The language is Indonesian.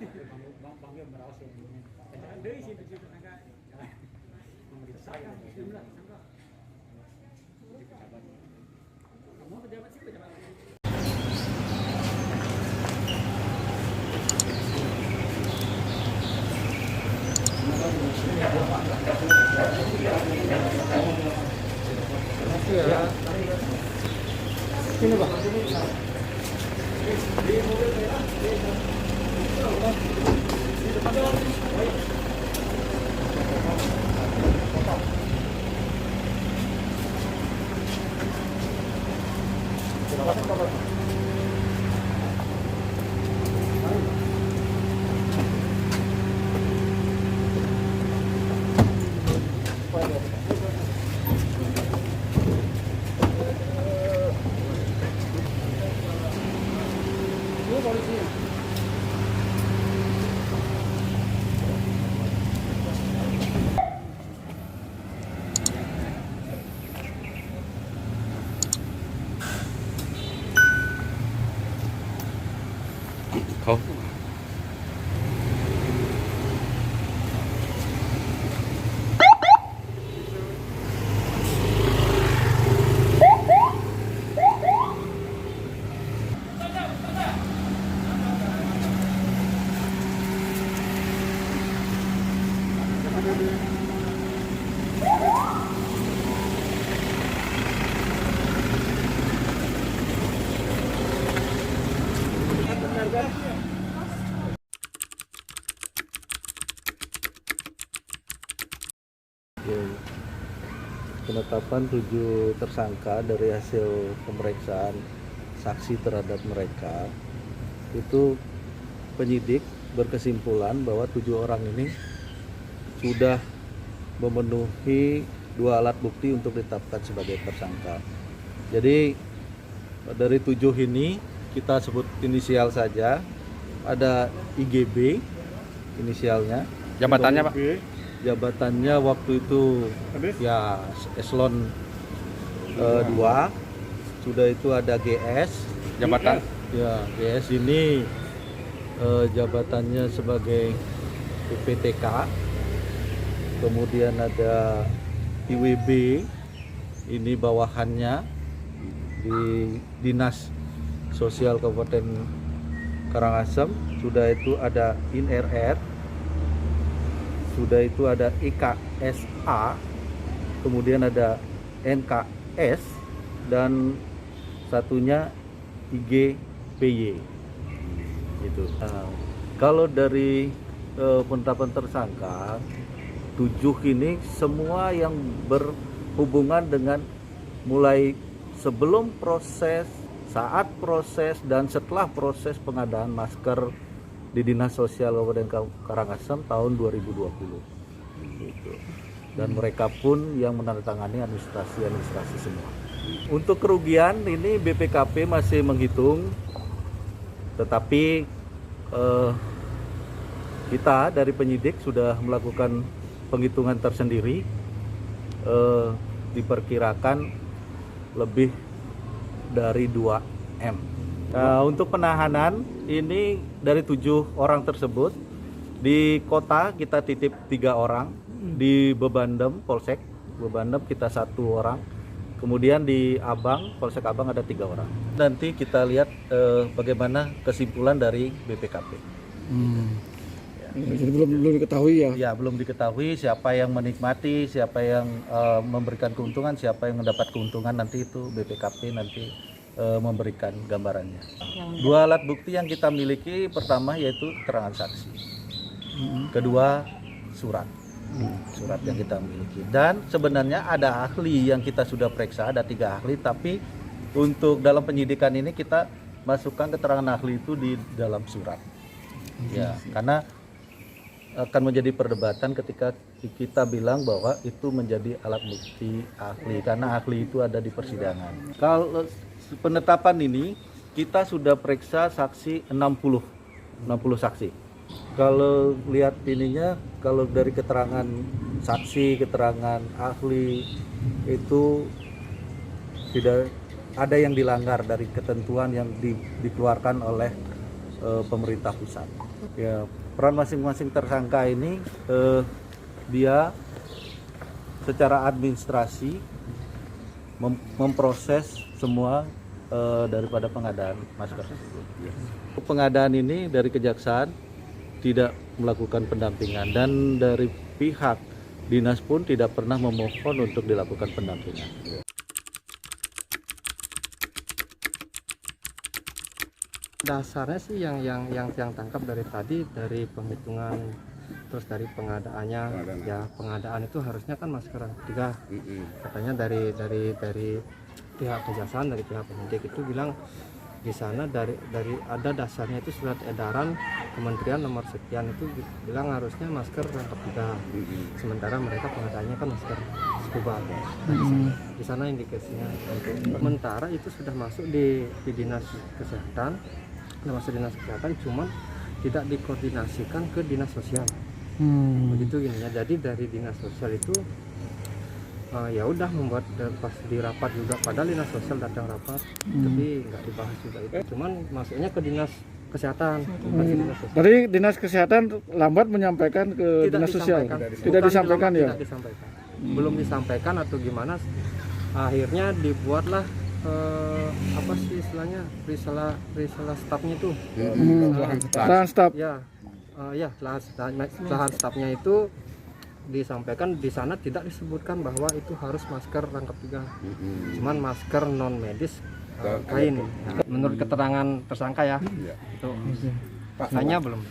Bang merawas yang ini. Dari situ tenaga. Saya jumlah sangka. Kamu pejabat sih pejabat. Ya. Ini Pak. Kau penetapan 7 tersangka dari hasil pemeriksaan saksi terhadap mereka itu penyidik berkesimpulan bahwa 7 orang ini sudah memenuhi 2 alat bukti untuk ditetapkan sebagai tersangka. Jadi dari 7 ini kita sebut inisial saja, ada IGB inisialnya. jabatannya Pak? Jabatannya waktu itu ya eselon 2. Sudah itu ada GS Jabatan ya, GS ini jabatannya sebagai PPTK. Kemudian ada IWB, ini bawahannya di Dinas Sosial Kabupaten Karangasem. Sudah itu ada INRR, sudah itu ada IKSA, kemudian ada NKS, dan satunya IGPY. Gitu. Nah, kalau dari penetapan tersangka 7 ini semua yang berhubungan dengan mulai sebelum proses, saat proses, dan setelah proses pengadaan masker di Dinas Sosial Kabupaten Karangasem tahun 2020. Gitu. Dan mereka pun yang menandatangani administrasi semua. Untuk kerugian ini BPKP masih menghitung, tetapi kita dari penyidik sudah melakukan penghitungan tersendiri, diperkirakan lebih dari 2M. Nah, untuk penahanan ini dari 7 orang tersebut, di kota kita titip 3 orang, di Bebandem Polsek Bebandem kita 1 orang, kemudian di Abang Polsek Abang ada 3 orang. Nanti kita lihat bagaimana kesimpulan dari BPKP. Jadi belum diketahui ya? Ya, belum diketahui siapa yang menikmati, siapa yang memberikan keuntungan, siapa yang mendapat keuntungan, nanti itu BPKP nanti memberikan gambarannya. 2 alat bukti yang kita miliki, pertama yaitu keterangan saksi, kedua surat yang kita miliki, dan sebenarnya ada ahli yang kita sudah periksa, ada 3 ahli, tapi untuk dalam penyidikan ini kita masukkan keterangan ahli itu di dalam surat. Ya, karena akan menjadi perdebatan ketika kita bilang bahwa itu menjadi alat bukti ahli, karena ahli itu ada di persidangan. Kalau penetapan ini kita sudah periksa saksi 60 saksi. Kalau lihat ininya, kalau dari keterangan saksi, keterangan ahli itu tidak ada yang dilanggar dari ketentuan yang dikeluarkan oleh pemerintah pusat. Ya, peran masing-masing tersangka ini dia secara administrasi memproses semua daripada pengadaan masker tersebut. Pengadaan ini dari kejaksaan tidak melakukan pendampingan dan dari pihak dinas pun tidak pernah memohon untuk dilakukan pendampingan. Dasarnya sih yang tangkap dari tadi, dari penghitungan, terus dari pengadaannya. Ya, pengadaan itu harusnya kan masker tiga. Katanya dari pihak kejaksaan, dari pihak penyidik itu bilang di sana dari ada dasarnya itu surat edaran kementerian nomor sekian, itu bilang harusnya masker rangkap tiga. Sementara mereka pengadaannya kan masker scuba. Di sana indikasinya. Sementara itu sudah masuk di dinas kesehatan. Cuman tidak dikoordinasikan ke dinas sosial. Begitu gini ya. Jadi dari dinas sosial itu ya udah membuat pas di rapat juga, padahal dinas sosial datang rapat, tapi nggak dibahas juga itu. Cuman masuknya ke dinas kesehatan. Jadi dinas kesehatan lambat menyampaikan ke dinas sosial. Tidak disampaikan ya. Tidak disampaikan. Belum disampaikan atau gimana? Akhirnya dibuatlah apa sih istilahnya, risalah stafnya itu, Lahan staf. ya lahan stafnya itu disampaikan. Di sana tidak disebutkan bahwa itu harus masker rangkap tiga, cuman masker non medis kain. Menurut keterangan tersangka ya, itu hanya belum.